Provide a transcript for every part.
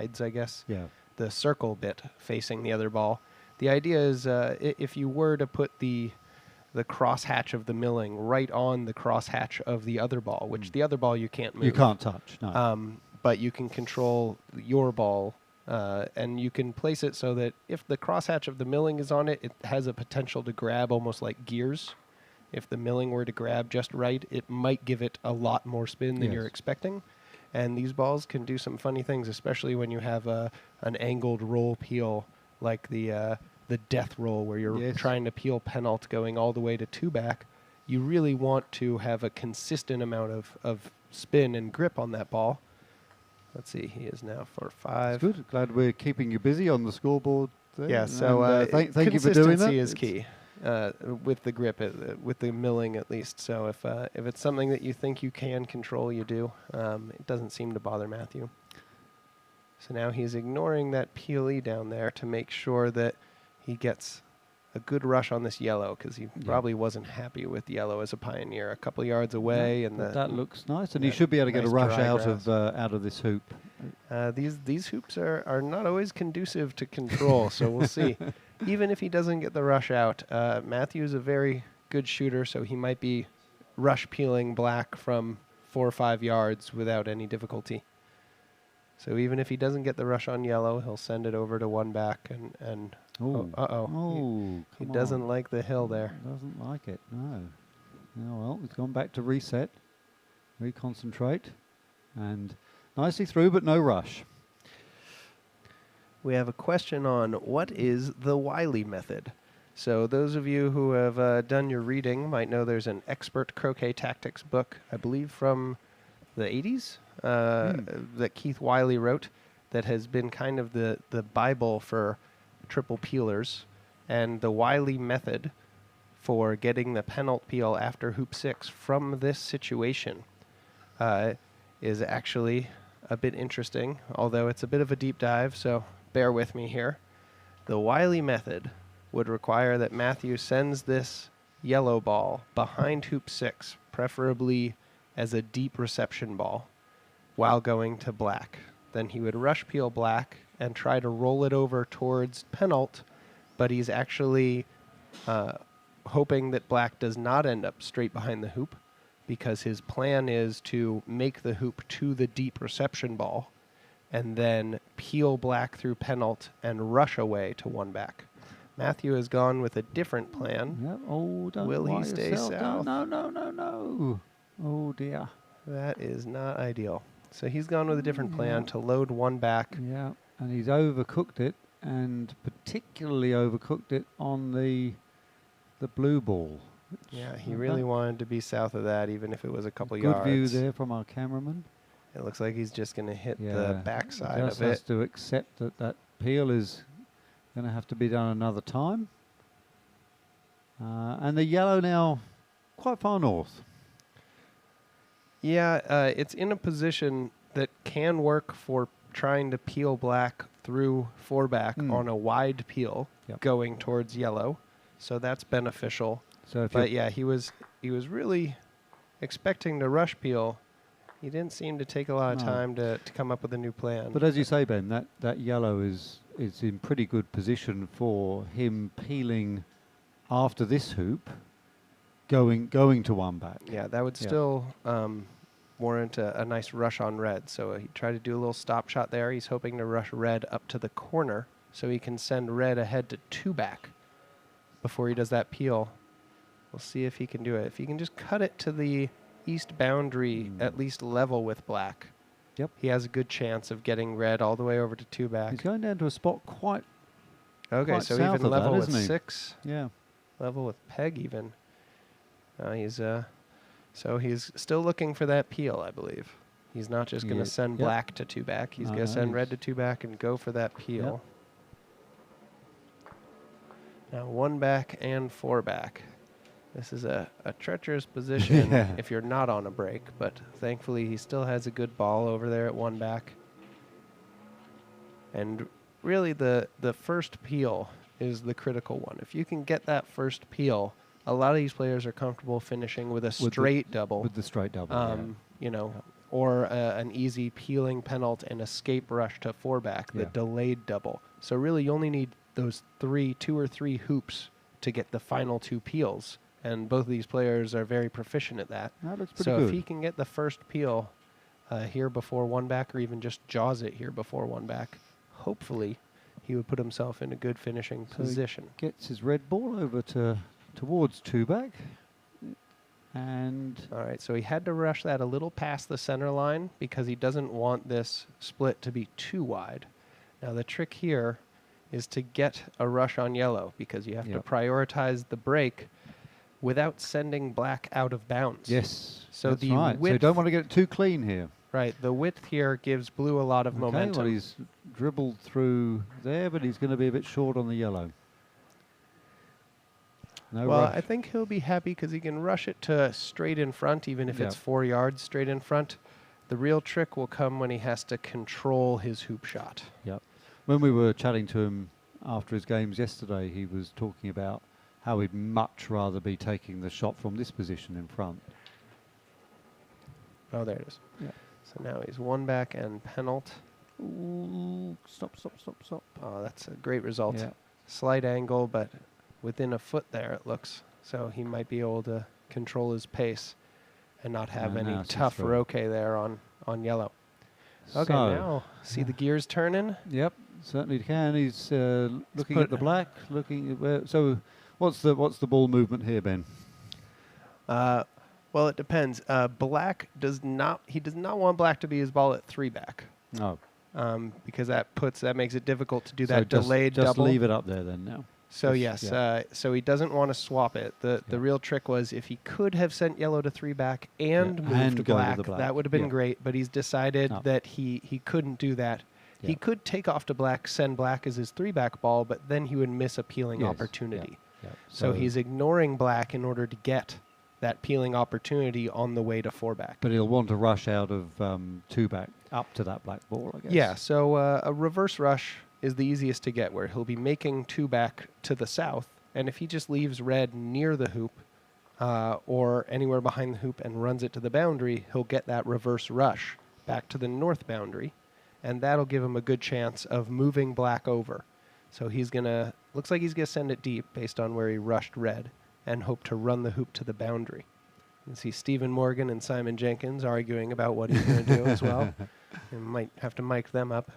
sides, I guess. Yeah. The circle bit facing the other ball. The idea is if you were to put the crosshatch of the milling right on the crosshatch of the other ball, which the other ball you can't move. You can't touch, no. But you can control your ball, and you can place it so that if the crosshatch of the milling is on it, it has a potential to grab almost like gears. If the milling were to grab just right, it might give it a lot more spin than you're expecting. And these balls can do some funny things, especially when you have an angled roll peel like the death roll where you're trying to peel penult going all the way to 2-back. You really want to have a consistent amount of spin and grip on that ball. Let's see, he is now 4-5. That's good. Glad we're keeping you busy on the scoreboard there. Yeah, so thank you for doing that. Consistency is key with the grip, with the milling at least. So if it's something that you think you can control, you do. It doesn't seem to bother Matthew. So now he's ignoring that PLE down there to make sure that he gets a good rush on this yellow, because he probably wasn't happy with yellow as a pioneer. A couple yards away, and that looks nice, and he should be able to get a rush out of this hoop. These hoops are not always conducive to control, so we'll see. Even if he doesn't get the rush out, Matthew's a very good shooter, so he might be rush peeling black from 4 or 5 yards without any difficulty. So even if he doesn't get the rush on yellow, he'll send it over to 1-back and he doesn't like the hill there. Doesn't like it, no. Oh, well, he's gone back to reset, reconcentrate, and nicely through, but no rush. We have a question on what is the Wiley method. So those of you who have done your reading might know there's an expert croquet tactics book, I believe from the 80s, that Keith Wiley wrote, that has been kind of the Bible for triple peelers. And the Wiley method for getting the penult peel after hoop 6 from this situation is actually a bit interesting, although it's a bit of a deep dive, so bear with me here. The Wiley method would require that Matthew sends this yellow ball behind hoop 6, preferably as a deep reception ball, while going to black. Then he would rush peel black and try to roll it over towards penult, but he's actually hoping that black does not end up straight behind the hoop, because his plan is to make the hoop to the deep reception ball and then peel black through penult and rush away to 1-back. Matthew has gone with a different plan. Yep. Oh, don't Will he stay south? No. Oh, dear. That is not ideal. So he's gone with a different plan to load 1-back. Yeah, and he's overcooked it, and particularly overcooked it on the blue ball. Yeah, he really wanted to be south of that, even if it was a couple Good yards. Good view there from our cameraman. It looks like he's just going to hit the backside just of it. has to accept that peel is going to have to be done another time. And the yellow now quite far north. Yeah, it's in a position that can work for trying to peel black through 4-back on a wide peel going towards yellow. So that's beneficial. So if but yeah, he was really expecting to rush peel. He didn't seem to take a lot of time to come up with a new plan. But as you say, Ben, that yellow is in pretty good position for him peeling after this hoop, going to 1-back. Yeah, that would still warrant a nice rush on red. So he tried to do a little stop shot there. He's hoping to rush red up to the corner so he can send red ahead to 2-back before he does that peel. We'll see if he can do it. If he can just cut it to the east boundary at least level with black, he has a good chance of getting red all the way over to 2-back. He's going down to a spot quite so even level with 6. Yeah. Level with peg even. So he's still looking for that peel, I believe. He's not just going to send black to 2-back. He's going to send red to 2-back and go for that peel. Now 1-back and 4-back. This is a treacherous position if you're not on a break, but thankfully he still has a good ball over there at 1-back. And really the first peel is the critical one. If you can get that first peel, a lot of these players are comfortable finishing with a straight double. With the straight double, you know, or an easy peeling penalt and escape rush to 4-back, the Yeah. delayed double. So really you only need those two or three hoops to get the final 2 peels. And both of these players are very proficient at that. That looks pretty So good. if he can get the first peel here before 1-back, or even just jaws it here before 1-back, hopefully he would put himself in a good finishing So he position. gets his red ball over towards 2-back. And All right, so he had to rush that a little past the center line because he doesn't want this split to be too wide. Now the trick here is to get a rush on yellow because you have to Yep. prioritize the break without sending black out of bounds. yes, So that's the right. So you width- don't want to get it too clean here. Right, the width here gives blue a lot of Okay, momentum. well, he's dribbled through there, but he's going to be a bit short on the yellow. No Well, rush. I think he'll be happy because he can rush it to straight in front, even if it's Yep. 4 yards straight in front. The real trick will come when he has to control his hoop shot. Yep. When we were chatting to him after his games yesterday, he was talking about how he'd much rather be taking the shot from this position in front. Oh, there it is. Yeah. So now he's 1-back and penalt. Ooh, stop. Oh, that's a great result. Yeah. Slight angle, but within a foot there, it looks. So he might be able to control his pace and not have And now any it's tough through. roquet there on yellow. Okay, So, now see the gears turning. Yep, certainly can. He's looking put- at the black, looking at where. So, what's the ball movement here, Ben? Well, it depends. Black does not. He does not want black to be his ball at 3-back. No, Because that makes it difficult to do so that delayed just double. leave it up there then now. So Just- yes, yeah. so he doesn't want to swap it. The Yeah. real trick was if he could have sent yellow to 3-back and Yeah, moved and to go with black, the black. that would have been Yeah. great. But he's decided No. that he couldn't do that. He Yeah. could take off to black, send black as his 3-back ball, but then he would miss a peeling Yes, opportunity. Yeah. So he's ignoring black in order to get that peeling opportunity on the way to 4-back. But he'll want to rush out of 2-back up to that black ball, I guess. Yeah, so a reverse rush is the easiest to get, where he'll be making 2-back to the south, and if he just leaves red near the hoop or anywhere behind the hoop and runs it to the boundary, he'll get that reverse rush back to the north boundary, and that'll give him a good chance of moving black over. So looks like he's gonna send it deep based on where he rushed red, and hope to run the hoop to the boundary. You can see Stephen Morgan and Simon Jenkins arguing about what he's going to do as well. We might have to mic them up.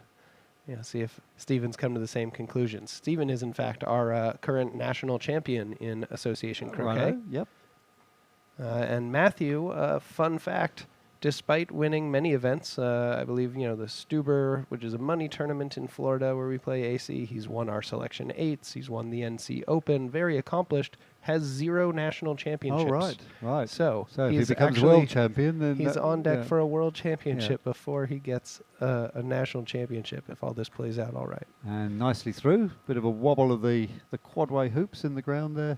See if Stephen's come to the same conclusions. Stephen is, in fact, our current national champion in Association Croquet. Righto, yep. And Matthew, fun fact, despite winning many events, I believe, the Stuber, which is a money tournament in Florida where we play AC, he's won our Selection 8s, he's won the NC Open, very accomplished, has 0 national championships. Oh, right. So So if he he's becomes actually- world champion, then He's that- on deck yeah. for a world championship before he gets a national championship, if all this plays out all right. And nicely through. Bit of a wobble of the quadway hoops in the ground there.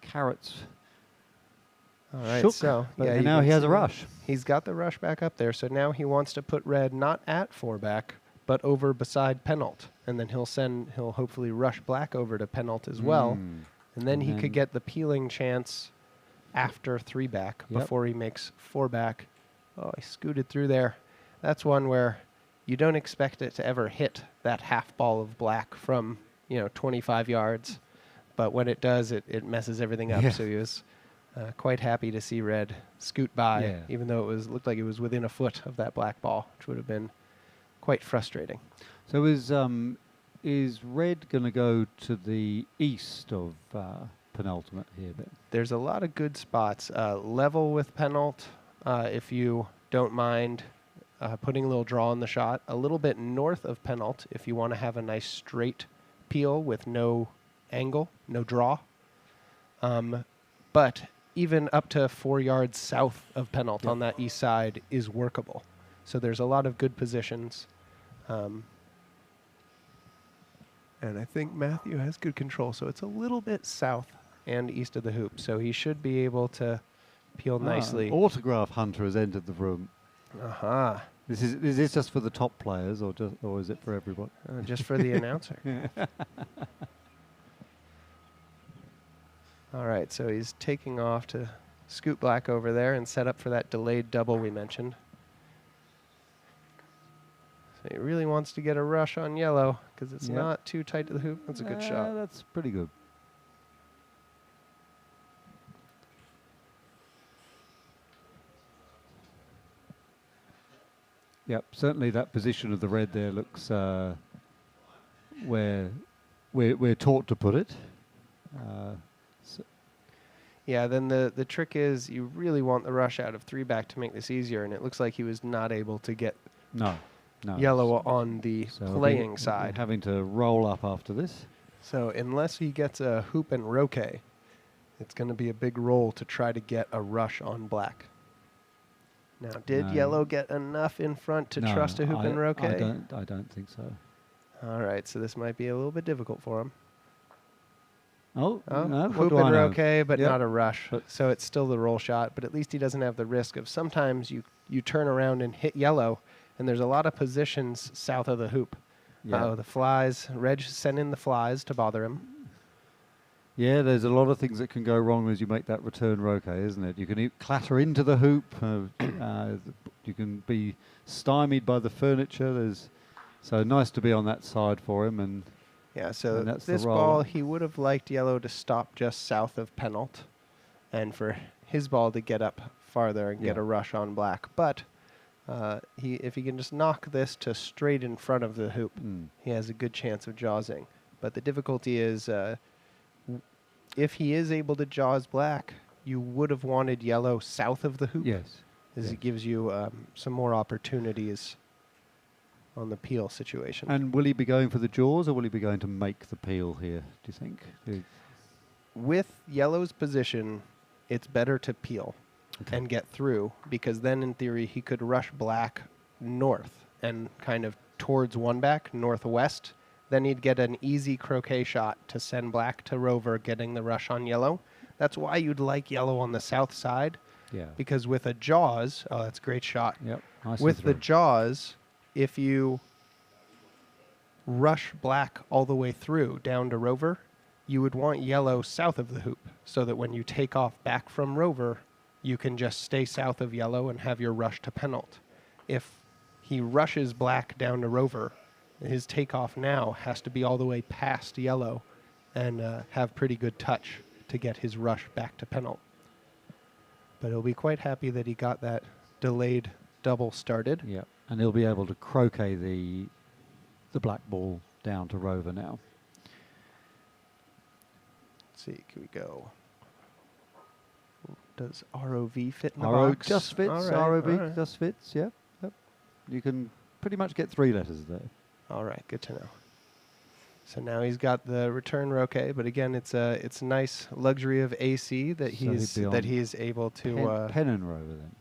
Carrots. All right, shook, so but you now can he has a see rush. He's got the rush back up there, so now he wants to put red not at 4-back, but over beside penalt, and then he'll hopefully rush black over to penalt as well, Mm. and then And he then- could get the peeling chance after 3-back Yep. before he makes 4-back. Oh, he scooted through there. That's one where you don't expect it to ever hit that half ball of black from 25 yards, but when it does, it messes everything up. Yeah. So he was quite happy to see red scoot by, Yeah. even though looked like it was within a foot of that black ball, which would have been quite frustrating. So is red going to go to the east of penultimate here, Ben? There's a lot of good spots. Level with penalt, if you don't mind putting a little draw on the shot. A little bit north of penalt, if you want to have a nice straight peel with no angle, no draw. But even up to 4 yards south of penalt Yep. on that east side is workable. So there's a lot of good positions. And I think Matthew has good control. So it's a little bit south and east of the hoop. So he should be able to peel nicely. Autograph hunter has entered the room. Aha. Is this just for the top players, or is it for everyone? Just for the announcer. All right, so he's taking off to scoot black over there and set up for that delayed double we mentioned. So he really wants to get a rush on yellow because it's Yep. not too tight to the hoop. That's a good shot. That's pretty good. Yep, certainly that position of the red there looks where we're taught to put it. So Yeah, then the trick is you really want the rush out of 3-back to make this easier, and it looks like he was not able to get no. yellow on the So playing he'll be side. having to roll up after this. So unless he gets a hoop and roquet, it's going to be a big roll to try to get a rush on black. Now, did No. yellow get enough in front to No, trust a hoop and roquet? I don't think so. All right, so this might be a little bit difficult for him. Oh, no, what hoop do and I know? roquet, but Yep. not a rush. But- So it's still the roll shot, but at least he doesn't have the risk of sometimes you turn around and hit yellow, and there's a lot of positions south of the hoop. Yeah. The flies. Reg sent in the flies to bother him. Yeah, there's a lot of things that can go wrong as you make that return roquet, isn't it? You can clatter into the hoop. You can be stymied by the furniture. So nice to be on that side for him. And Yeah, so And that's the this roll. ball, he would have liked yellow to stop just south of penalt, and for his ball to get up farther and get Yeah. a rush on black. But if he can just knock this to straight in front of the hoop, he has a good chance of jawsing. But the difficulty is if he is able to jaws black, you would have wanted yellow south of the hoop. yes. As yes. it gives you some more opportunities on the peel situation. And will he be going for the jaws, or will he be going to make the peel here, do you think? With yellow's position, it's better to peel Okay. and get through, because then in theory he could rush black north and kind of towards 1-back, northwest. Then he'd get an easy croquet shot to send black to rover, getting the rush on yellow. That's why you'd like yellow on the south side, Yeah. because with a jaws, oh, that's a great shot. Yep. Nice With the through. jaws, if you rush black all the way through down to rover, you would want yellow south of the hoop, so that when you take off back from rover, you can just stay south of yellow and have your rush to penalt. If he rushes black down to rover, his takeoff now has to be all the way past yellow and have pretty good touch to get his rush back to penalt. But he'll be quite happy that he got that delayed double started. Yeah, and he'll be able to croquet the black ball down to rover now. Let's see, can we go? Does ROV fit in the RO box? just fits. All right, ROV all right. just fits. Yep. You can pretty much get 3 letters there. All right, good to know. So now he's got the return roquet, but again, it's a nice luxury of AC that So he'd be he's able to. Pen and rover then.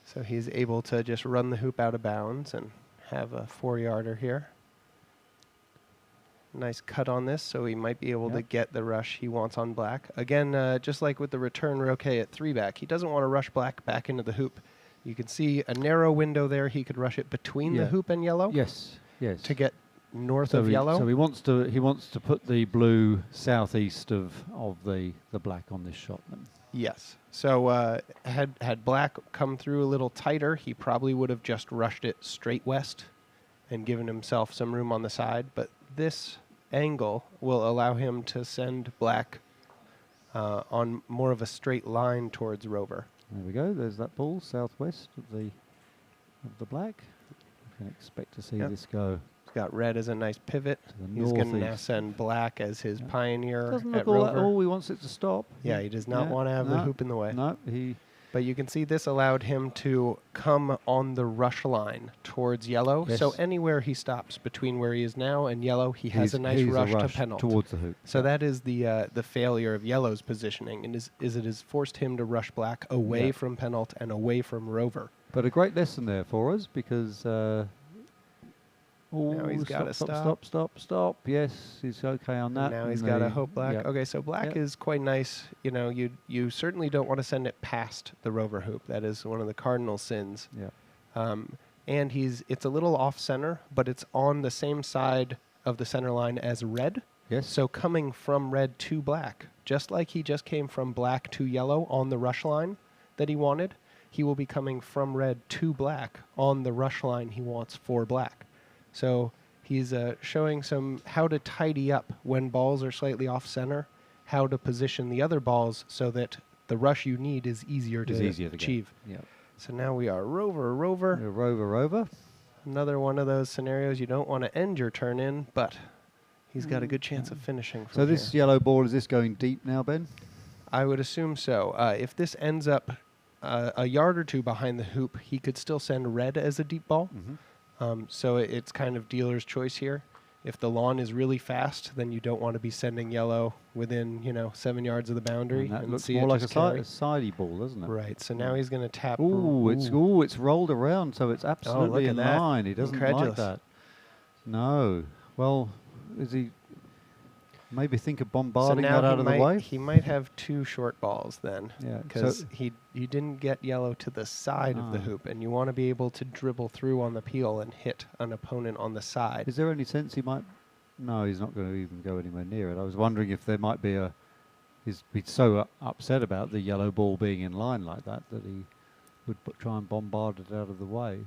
So he's able to just run the hoop out of bounds and have a 4-yarder here. Nice cut on this, so he might be able to Yep. get the rush he wants on black. Again, just like with the return roquet at 3-back, he doesn't want to rush black back into the hoop. You can see a narrow window there. He could rush it between the Yeah. hoop and yellow Yes. Yes. to get north of yellow. So he wants to put the blue southeast of the black on this shot then. Yes. So had black come through a little tighter, he probably would have just rushed it straight west and given himself some room on the side. But this angle will allow him to send black on more of a straight line towards rover. There we go. There's that ball southwest of the black. You can expect to see Yep. this go. He's got red as a nice pivot. To the He's going to now northeast. send black as his Yep. pioneer Doesn't at look all that. rover. Oh, he wants it to stop. Yeah, he does not Yeah, want to have the no, hoop in the way. No, he. But you can see this allowed him to come on the rush line towards yellow. Yes. So anywhere he stops between where he is now and yellow, he has he's- a nice he's rush, to penalt. towards the hoop. So that is the failure of yellow's positioning, and is it has forced him to rush black away Yeah. from penalt and away from rover. But a great lesson there for us because. Now he's gotta Stop. Yes, he's okay on that. And now he's and got a the- hope black. yep. Okay, so black Yep. is quite nice. You know, you certainly don't want to send it past the rover hoop. That is one of the cardinal sins. Yeah. And it's a little off center, but it's on the same side of the center line as red. Yes. So coming from red to black, just like he just came from black to yellow on the rush line that he wanted, he will be coming from red to black on the rush line he wants for black. So he's showing some how to tidy up when balls are slightly off center, how to position the other balls so that the rush you need is easier to achieve. Yep. So now we are rover, rover. Rover, rover. Another one of those scenarios you don't want to end your turn in, but he's got a good chance of finishing from So this yellow ball, is this going deep now, Ben? I would assume so. If this ends up a yard or two behind the hoop, he could still send red as a deep ball. So it's kind of dealer's choice here. If the lawn is really fast, then you don't want to be sending yellow within 7 yards of the boundary. And that looks see more like a sidey ball, doesn't it? Right. So now he's going to tap. It's rolled around, so it's absolutely in line. He doesn't like that. No. Well, is he? Maybe think of bombarding that out of the way. He might have 2 short balls then, Yeah, because he didn't get yellow to the side of the hoop, and you want to be able to dribble through on the peel and hit an opponent on the side. Is there any sense he might? No, he's not going to even go anywhere near it. I was wondering if there might be he's so upset about the yellow ball being in line like that he would try and bombard it out of the way.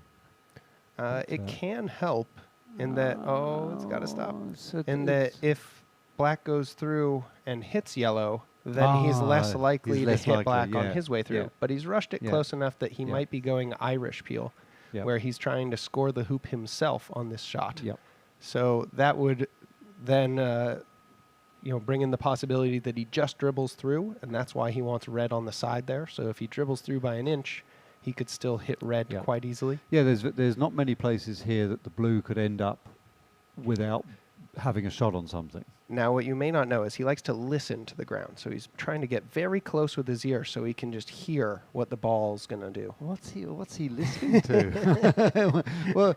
It can help in that. It's got to stop. In that if black goes through and hits yellow, then he's less likely to hit black on his way through. But he's rushed it close enough that he might be going Irish peel, where he's trying to score the hoop himself on this shot. So that would then bring in the possibility that he just dribbles through, and that's why he wants red on the side there. So if he dribbles through by an inch, he could still hit red quite easily. Yeah, there's not many places here that the blue could end up without having a shot on something. Now, what you may not know is he likes to listen to the ground. So he's trying to get very close with his ear so he can just hear what the ball's going to do. What's he listening to? Well,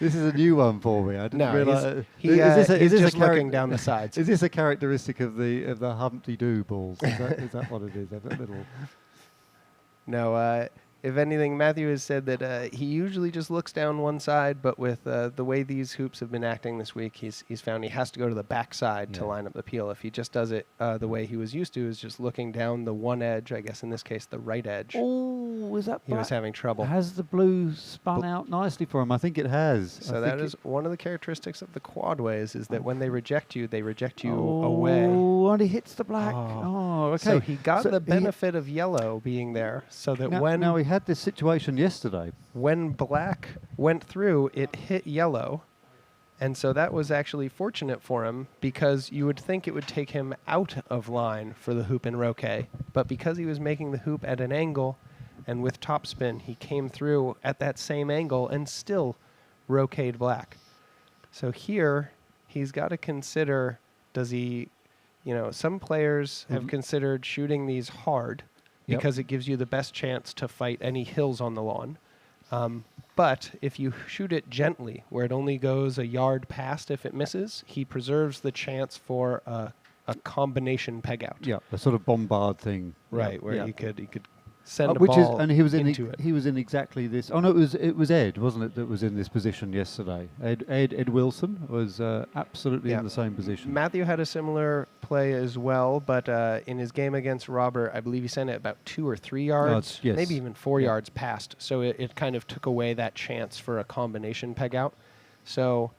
this is a new one for me. I didn't realize. He's just looking down the sides. Is this a characteristic of the Humpty Doo balls? Is that what it is? That little. No, if anything, Matthew has said that he usually just looks down one side, but with the way these hoops have been acting this week, he's found he has to go to the back side to line up the peel. If he just does it the way he was used to, is just looking down the one edge, I guess in this case the right edge. Oh, is that he was having trouble. Has the blue spun out nicely for him? I think it has. So that is one of the characteristics of the quadways, is that when they reject you away. Oh, and he hits the black. Oh, okay. So he got the benefit of yellow being there, so that now he had this situation yesterday. When black went through, it hit yellow, and so that was actually fortunate for him, because you would think it would take him out of line for the hoop in Croquet, but because he was making the hoop at an angle, and with topspin, he came through at that same angle and still Croqueted black. So here, he's got to consider, does he, some players have considered shooting these hard, because it gives you the best chance to fight any hills on the lawn. But if you shoot it gently, where it only goes a yard past if it misses, he preserves the chance for a combination peg out. Yeah, a sort of bombard thing. Right, where he could send a ball and he was into it. He was in exactly this. Oh no, it was Ed, wasn't it, that was in this position yesterday? Ed Wilson was absolutely in the same position. Matthew had a similar play as well, but in his game against Robert, I believe he sent it about 2 or 3 yards, maybe even 4 yards past. So it kind of took away that chance for a combination peg out. So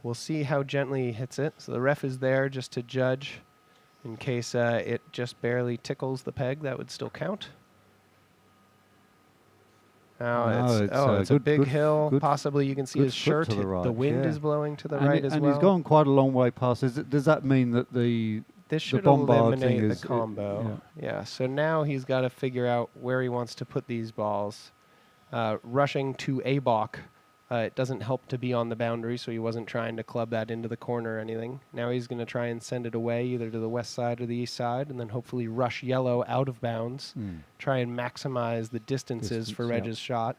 we'll see how gently he hits it. So the ref is there just to judge. In case it just barely tickles the peg, that would still count. It's a big hill. Possibly you can see his shirt. The wind is blowing to the right as well. And he's gone quite a long way past. Does that mean that this should bombard eliminate the combo? So now he's got to figure out where he wants to put these balls. Rushing to a balk. It doesn't help to be on the boundary, so he wasn't trying to club that into the corner or anything. Now he's going to try and send it away either to the west side or the east side, and then hopefully rush yellow out of bounds, try and maximize the distances for Reg's shot,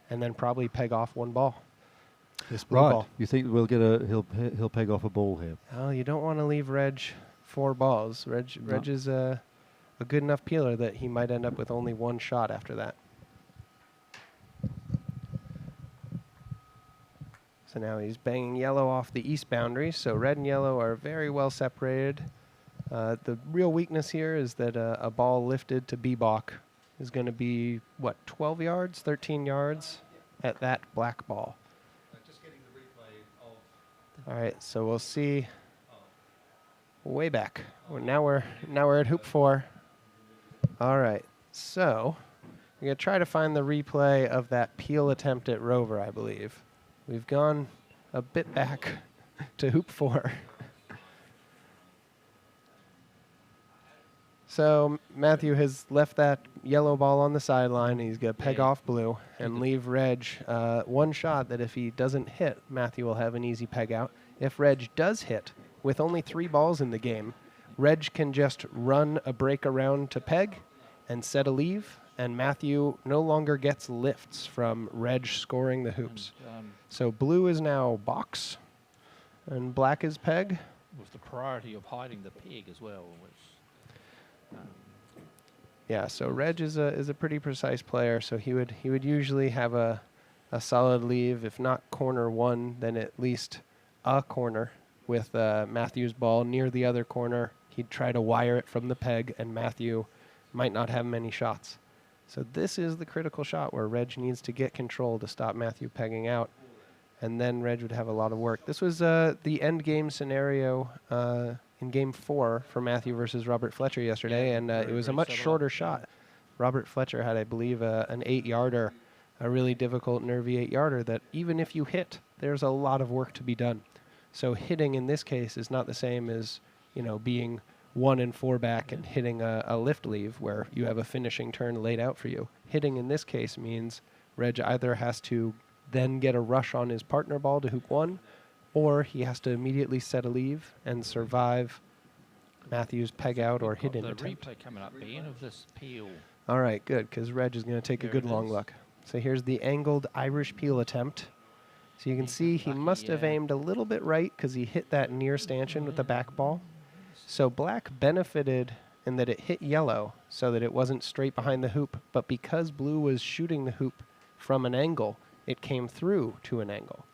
and then probably peg off one ball. This blue ball. You think we'll get he'll peg off a ball here? Well, you don't want to leave Reg 4 balls. Reg is a good enough peeler that he might end up with only one shot after that. So now he's banging yellow off the east boundary. So red and yellow are very well separated. The real weakness here is that a ball lifted to B-balk is going to be, what, 12 yards, 13 yards at that black ball. Just getting the replay of. All right, so we'll see way back. Now we're at hoop 4. All right, so we're going to try to find the replay of that peel attempt at Rover, I believe. We've gone a bit back to hoop 4. So Matthew has left that yellow ball on the sideline. He's going to peg off blue and leave Reg one shot that if he doesn't hit, Matthew will have an easy peg out. If Reg does hit, with only 3 balls in the game, Reg can just run a break around to peg and set a leave, and Matthew no longer gets lifts from Reg scoring the hoops. So blue is now box, and black is peg. With the priority of hiding the peg as well, which... Yeah, so Reg is a pretty precise player, so he would usually have a solid leave, if not corner 1, then at least a corner with Matthew's ball near the other corner. He'd try to wire it from the peg, and Matthew might not have many shots. So this is the critical shot where Reg needs to get control to stop Matthew pegging out, and then Reg would have a lot of work. This was the end game scenario in Game 4 for Matthew versus Robert Fletcher yesterday, and it was a much shorter shot. Robert Fletcher had, I believe, an 8-yarder, a really difficult, nervy 8-yarder that even if you hit, there's a lot of work to be done. So hitting in this case is not the same as, being 1 and 4 back and hitting a lift leave where you have a finishing turn laid out for you. Hitting in this case means Reg either has to then get a rush on his partner ball to hoop 1, or he has to immediately set a leave and survive Matthew's peg out or hit in attempt. The replay coming up, Ben, of this peel. All right, good, because Reg is going to take a good long look. So here's the angled Irish peel attempt. So you can see he must have aimed a little bit right because he hit that near stanchion with the back ball. So black benefited in that it hit yellow so that it wasn't straight behind the hoop, but because blue was shooting the hoop from an angle, it came through to an angle.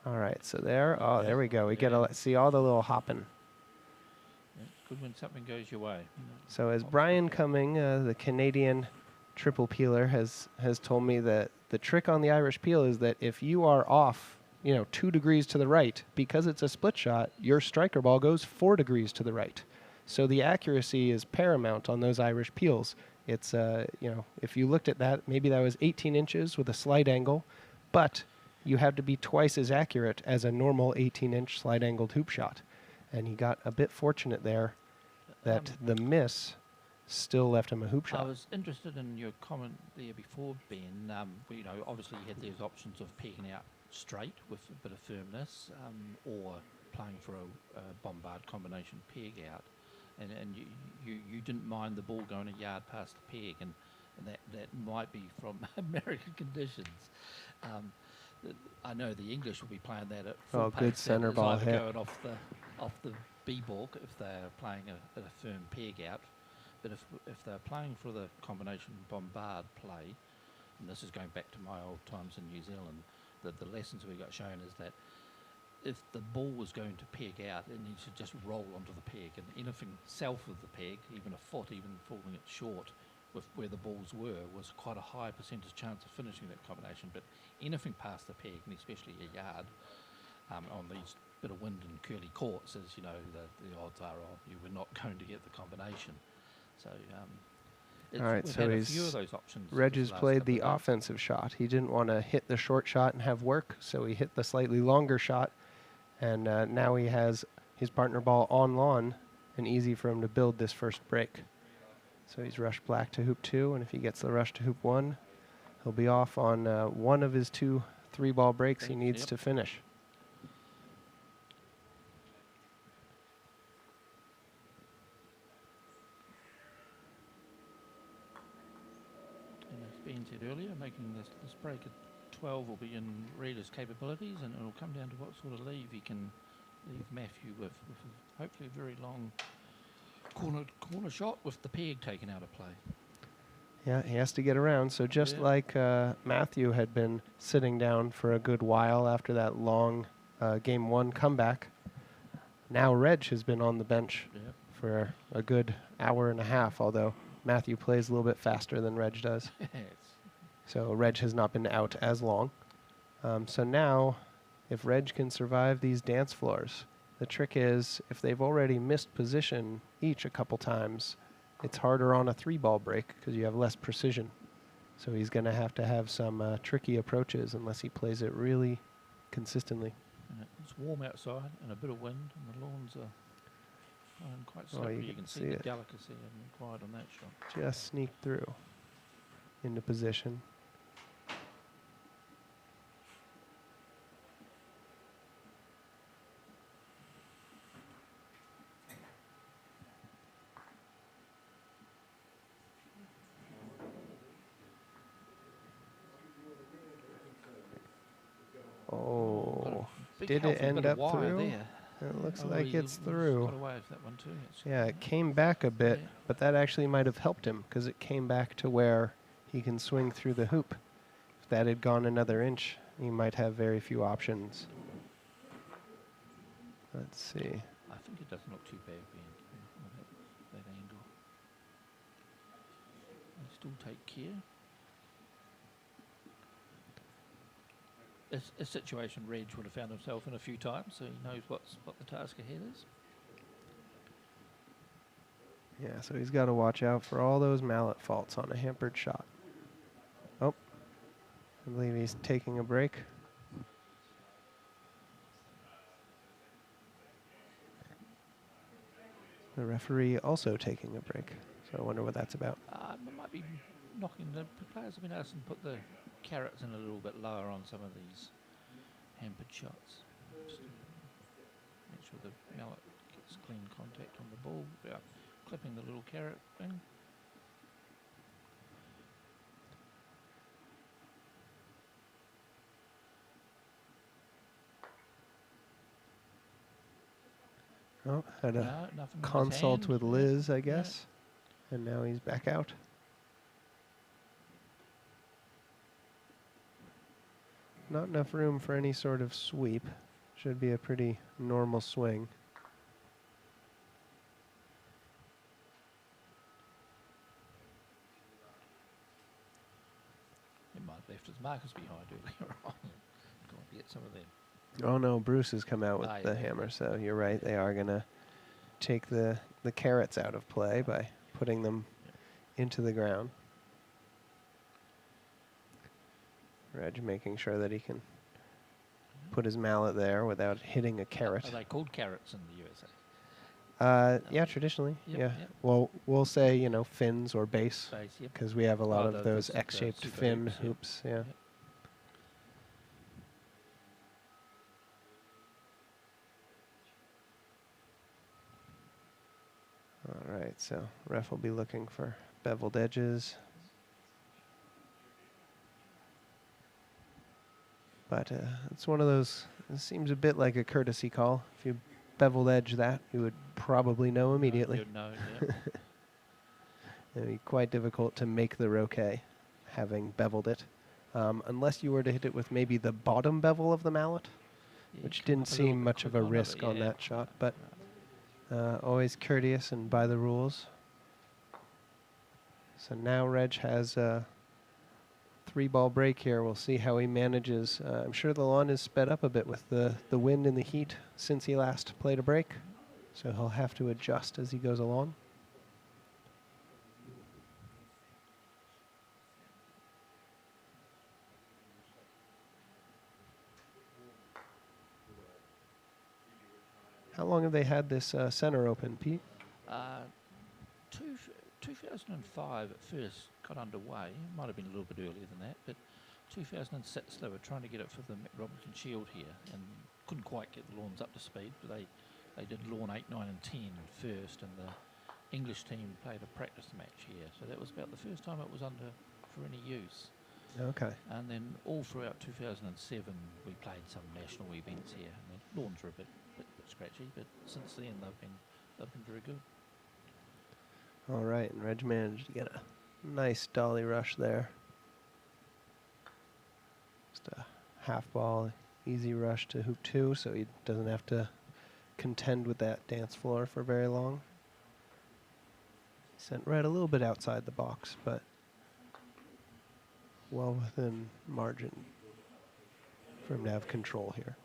All right, so there we go. We get to see all the little hopping. Yeah, good when something goes your way. So as Brian Cumming, the Canadian triple peeler, has told me that the trick on the Irish peel is that if you are off, 2 degrees to the right, because it's a split shot, your striker ball goes 4 degrees to the right. So the accuracy is paramount on those Irish peels. It's, if you looked at that, maybe that was 18 inches with a slight angle, but you have to be twice as accurate as a normal 18-inch slight-angled hoop shot. And he got a bit fortunate there that the miss still left him a hoop shot. I was interested in your comment there before, Ben. Obviously you had those options of pegging out straight with a bit of firmness, or playing for a bombard combination peg out. And you didn't mind the ball going a yard past the peg, and that might be from American conditions. I know the English will be playing that at full pace. Good center ball hit. Going off the b-ball if they're playing a firm peg out. But if they're playing for the combination bombard play, and this is going back to my old times in New Zealand, the lessons we got shown is that if the ball was going to peg out, it needs to just roll onto the peg, and anything south of the peg, even a foot, even falling it short with where the balls were, was quite a high percentage chance of finishing that combination. But anything past the peg, and especially a yard, on these bit of wind and curly courts, as you know, the odds are you were not going to get the combination. So all right, we've so had a few of those options. Reg has played the offensive shot. He didn't want to hit the short shot and have work, so he hit the slightly longer shot, and now he has his partner ball on lawn, and easy for him to build this first break. So he's rushed black to hoop 2, and if he gets the rush to hoop 1, he'll be off on one of his 2 3-ball breaks he needs to finish. And as Ben said earlier, making this break at 12 will be in Reader's capabilities, and it'll come down to what sort of leave he can leave Matthew with hopefully a very long corner shot with the peg taken out of play. Yeah, he has to get around. So just like Matthew had been sitting down for a good while after that long Game 1 comeback, now Reg has been on the bench for a good hour and a half, although Matthew plays a little bit faster than Reg does. It's- So Reg has not been out as long. So now, if Reg can survive these dance floors, the trick is if they've already missed position each a couple times, it's harder on a 3-ball break because you have less precision. So he's going to have some tricky approaches unless he plays it really consistently. and it's warm outside and a bit of wind, and the lawns are quite Oh, slippery. you You can can see see the it. delicacy required on that shot. Just sneak through into position. Oh, Big did it healthy end bit of up wire through? there. It looks Oh, like he it's was through. got away with that one too. Yeah, it came back a bit, Yeah. but that actually might have helped him because it came back to where he can swing through the hoop. If that had gone another inch, he might have very few options. Let's see. I think it doesn't look too bad being with that angle. I still take care. It's a situation Reg would have found himself in a few times, so he knows what the task ahead is. Yeah, so he's got to watch out for all those mallet faults on a hampered shot. Oh, I believe he's taking a break. The referee also taking a break, so I wonder what that's about. It might be knocking the players have been asked to put the carrots in a little bit lower on some of these hampered shots. Just to make sure the mallet gets clean contact on the ball without clipping the little carrot thing. Oh, had a No, nothing in his consult hand. with Yeah, Liz, I yeah. guess. And now he's back out. Not enough room for any sort of sweep. Should be a pretty normal swing. He might have left his markers behind earlier on. Got to get some of them. Oh no, Bruce has come out with Ah, the yeah. hammer, so you're right. They are going to take the carrots out of play by putting them into the ground. Reg making sure that he can put his mallet there without hitting a carrot. Are they called carrots in the USA? Yeah, traditionally. Yep, yeah. yep. Well, we'll say, fins or base Base, yep. because we have a lot Oh, of the those super- X-shaped super fin hoops, yep. hoops. Yeah. Yep. All right, so ref will be looking for beveled edges. But it's one of those, it seems a bit like a courtesy call. If you beveled edge that, you would probably know immediately. You'd know, yeah. It'd be quite difficult to make the roquet having beveled it. Unless you were to hit it with maybe the bottom bevel of the mallet, Yeah, which come didn't up a little seem bit much of quick a on it, risk on yeah. that shot, but always courteous and by the rules. So now Reg has a 3-ball break here. We'll see how he manages. I'm sure the lawn is sped up a bit with the wind and the heat since he last played a break, so he'll have to adjust as he goes along. How long have they had this center open, Pete? 2005 at first got underway. Might have been a little bit earlier than that, but 2006 they were trying to get it for the Robinson Shield here and couldn't quite get the lawns up to speed. But they did lawn 8, 9, and 10 first, and the English team played a practice match here. So that was about the first time it was under for any use. Okay. And then all throughout 2007 we played some national events here, and the lawns were a bit scratchy, but since then they've been very good. All right, and Reg managed to get a nice dolly rush there. Just a half ball, easy rush to hoop 2, so he doesn't have to contend with that dance floor for very long. Sent red a little bit outside the box, but well within margin for him to have control here.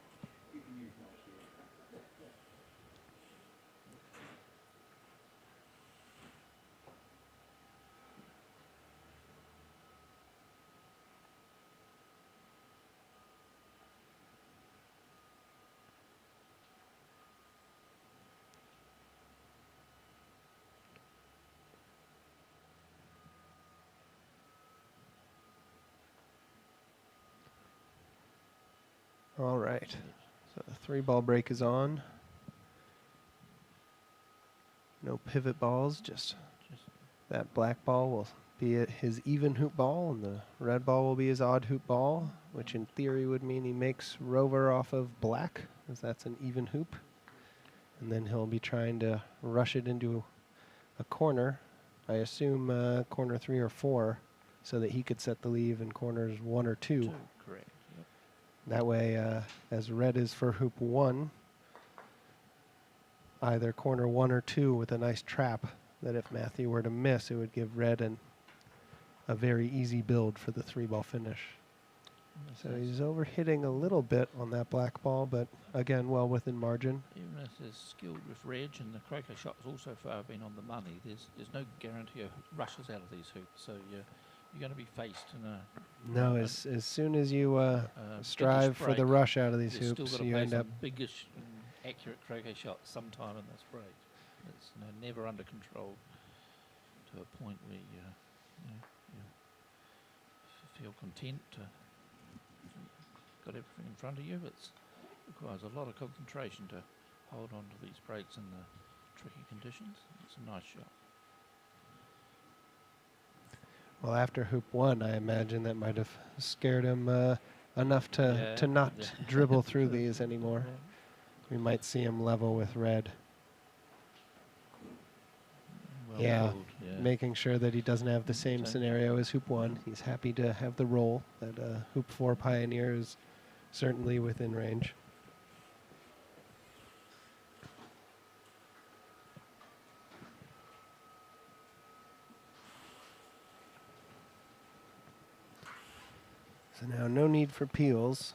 All right, so the 3-ball break is on. No pivot balls, just that black ball will be his even hoop ball, and the red ball will be his odd hoop ball, which in theory would mean he makes rover off of black, as that's an even hoop. And then he'll be trying to rush it into a corner, I assume corner 3 or 4, so that he could set the leave in corners 1 or 2. Correct. Yep. That way, as red is for hoop 1, either corner 1 or 2 with a nice trap that if Matthew were to miss, it would give red a very easy build for the 3-ball finish. So he's overhitting a little bit on that black ball, but again, well within margin. Even if they're skilled with reg and the croquet shot has also far been on the money, there's no guarantee of rushes out of these hoops. So you're going to be faced in a... No, as soon as you strive for the rush out of these hoops, you end up... biggish and accurate croquet shot sometime in this break. It's never under control to a point where you feel content to got everything in front of you. It requires a lot of concentration to hold on to these breaks in the tricky conditions. It's a nice shot. Well, after hoop 1, I imagine that might have scared him enough to not dribble through these anymore. Yeah. We might see him level with red. Well Yeah, pulled, making sure that he doesn't have the same Same. scenario as hoop 1. He's happy to have the roll. That hoop 4 Pioneer is certainly within range. So now no need for peels,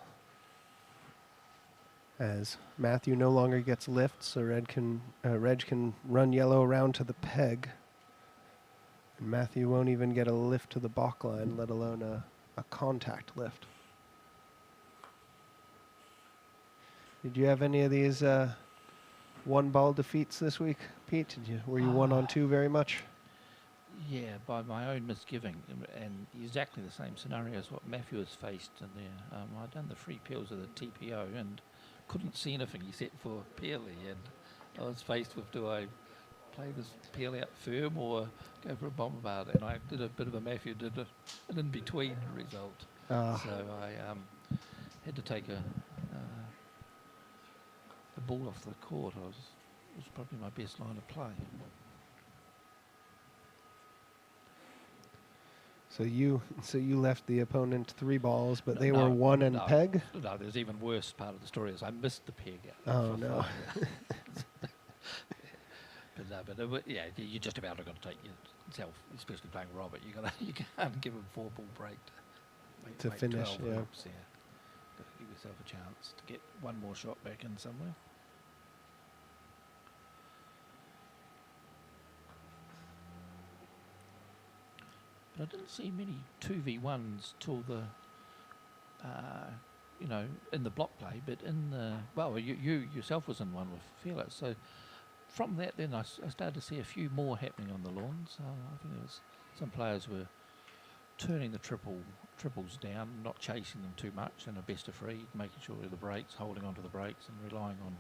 as Matthew no longer gets lift, so Reg can run yellow around to the peg. And Matthew won't even get a lift to the balk line, let alone a contact lift. Did you have any of these 1-ball defeats this week, Pete? Were you 1-on-2 very much? Yeah, by my own misgiving, and exactly the same scenario as what Matthew has faced in there. I'd done the free peels of the TPO and couldn't see anything except for peely, and I was faced with, do I play this peel out firm or go for a bombard? And I did a bit of a Matthew, did an in-between result. So I had to take the ball off the court. It was probably my best line of play. So you left the opponent 3 balls, but they No, were 1 and no, peg? No, there's even worse part of the story is I missed the peg out. Oh, no. But yeah, you just about got to take yourself, especially playing Robert. You can't give him 4-ball break To make finish, 12 yeah. hoops, yeah. Got to give yourself a chance to get one more shot back in somewhere. But I didn't see many 2v1s till the, in the block play, but in the, well, you yourself was in one with Felix. So from that, then I started to see a few more happening on the lawns. I think there was some players were turning the triples down, not chasing them too much, and a best of 3, making sure the breaks, holding onto the breaks, and relying on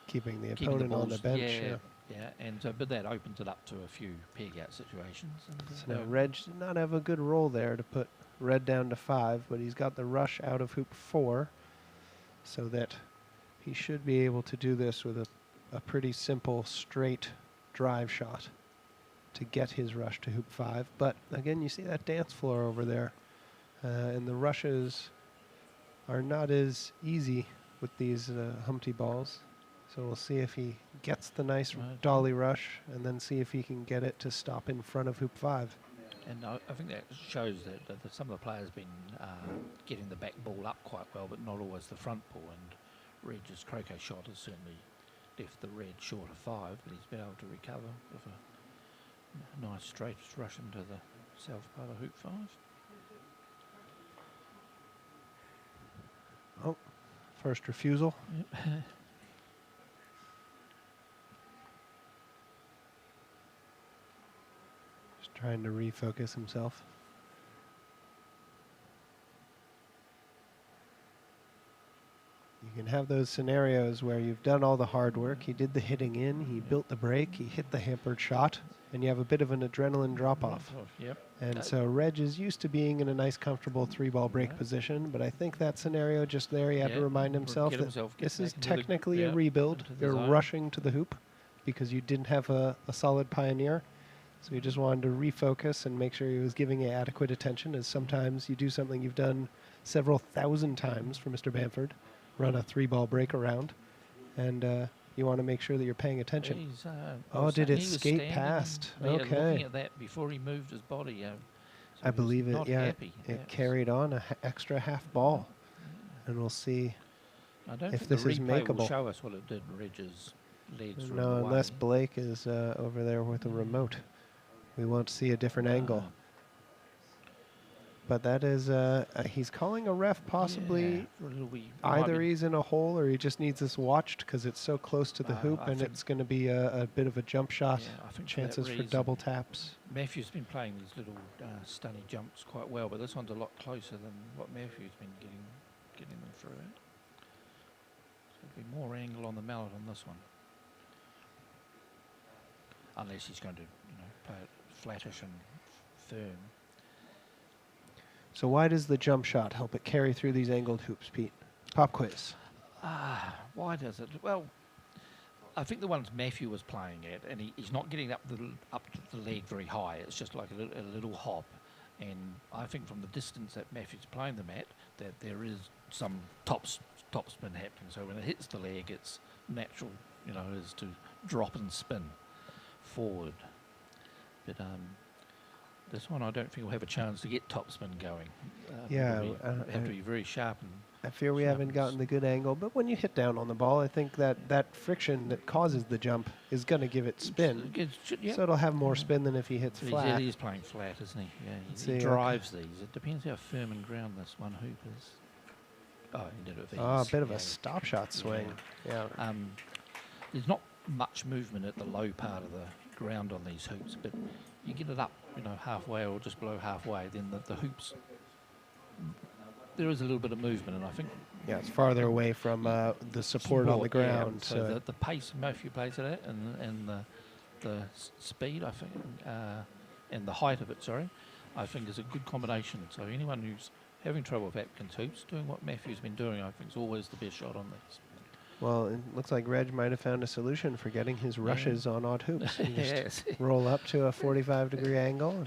Keeping the keeping opponent on the balls- bench. yeah, and so, but that opens it up to a few peg out situations. And, So now Reg did not have a good roll there to put red down to 5, but he's got the rush out of hoop 4, so that he should be able to do this with a pretty simple straight drive shot to get his rush to hoop 5. But again, you see that dance floor over there, and the rushes are not as easy with these Humpty balls. So we'll see if he gets the nice Right. dolly rush, and then see if he can get it to stop in front of hoop 5. And I think that shows that some of the players have been getting the back ball up quite well, but not always the front ball. And Reg's croquet shot has certainly left the red short of 5, but he's been able to recover with a nice straight rush into the south part of hoop 5. Oh, first refusal. Yep. Just trying to refocus himself. You can have those scenarios where you've done all the hard work. He did the hitting in, he built the break, he hit the hampered shot, and you have a bit of an adrenaline drop-off. Yep. And so Reg is used to being in a nice, comfortable 3-ball break position, but I think that scenario just there, he had to Yeah, remind himself get that himself, get this is back into the- technically a yeah, rebuild. into the You're zone. rushing to the hoop because you didn't have a solid pioneer. So he just wanted to refocus and make sure he was giving it adequate attention, as sometimes you do something you've done several thousand times for Mr. Bamford, run a 3-ball break around, and you want to make sure that you're paying attention. He's, I Oh, was did saying it he was skate standing past? and, yeah, Okay. looking at that before he moved his body. So I he was believe it, not yeah. happy. It That was- carried on a extra half ball, and we'll see. I don't if think this the is replay makeable. will show us what it did. Reg's legs were in No, the unless way. Blake is over there with a remote. We won't see a different angle. But that is, he's calling a ref possibly. Yeah, for a little wee- it might Either be- he's in a hole or he just needs this watched because it's so close to the hoop, I and think- it's going to be a bit of a jump shot. yeah, I think for that Chances for reason, double taps. Matthew's been playing these little stunny jumps quite well, but this one's a lot closer than what Matthew's been getting them through. So there'll be more angle on the mallet on this one, unless he's going to play it flattish and firm. So why does the jump shot help it carry through these angled hoops, Pete? Pop quiz. Why does it? Well, I think the ones Matthew was playing at, and he's not getting up to the leg very high. It's just like a little hop. And I think from the distance that Matthew's playing them at, that there is some top spin happening. So when it hits the leg, it's natural, is to drop and spin forward. But this one, I don't think we'll have a chance to get top spin going. Yeah, We have to be very sharp and I fear we haven't gotten the good angle, but when you hit down on the ball, I think that friction that causes the jump is going to give it spin. Yeah. So it'll have more spin than if he hits So flat. he's playing flat, isn't he? Yeah, See, he okay. drives these. It depends how firm and ground this one hoop is. Oh, he did it with ease. Oh, a bit of yeah. a stop shot swing. Yeah. There's not much movement at the low part of the ground on these hoops, but you get it up, halfway or just below halfway, then the hoops, there is a little bit of movement, and I think Yeah, it's farther away from the support on the ground. Yeah, so the pace Matthew plays it at, and the speed, I think, and the height of it, I think is a good combination. So anyone who's having trouble with Atkins hoops, doing what Matthew's been doing, I think is always the best shot on these. Well, it looks like Reg might have found a solution for getting his rushes on odd hoops. You just Yes. roll up to a 45-degree angle.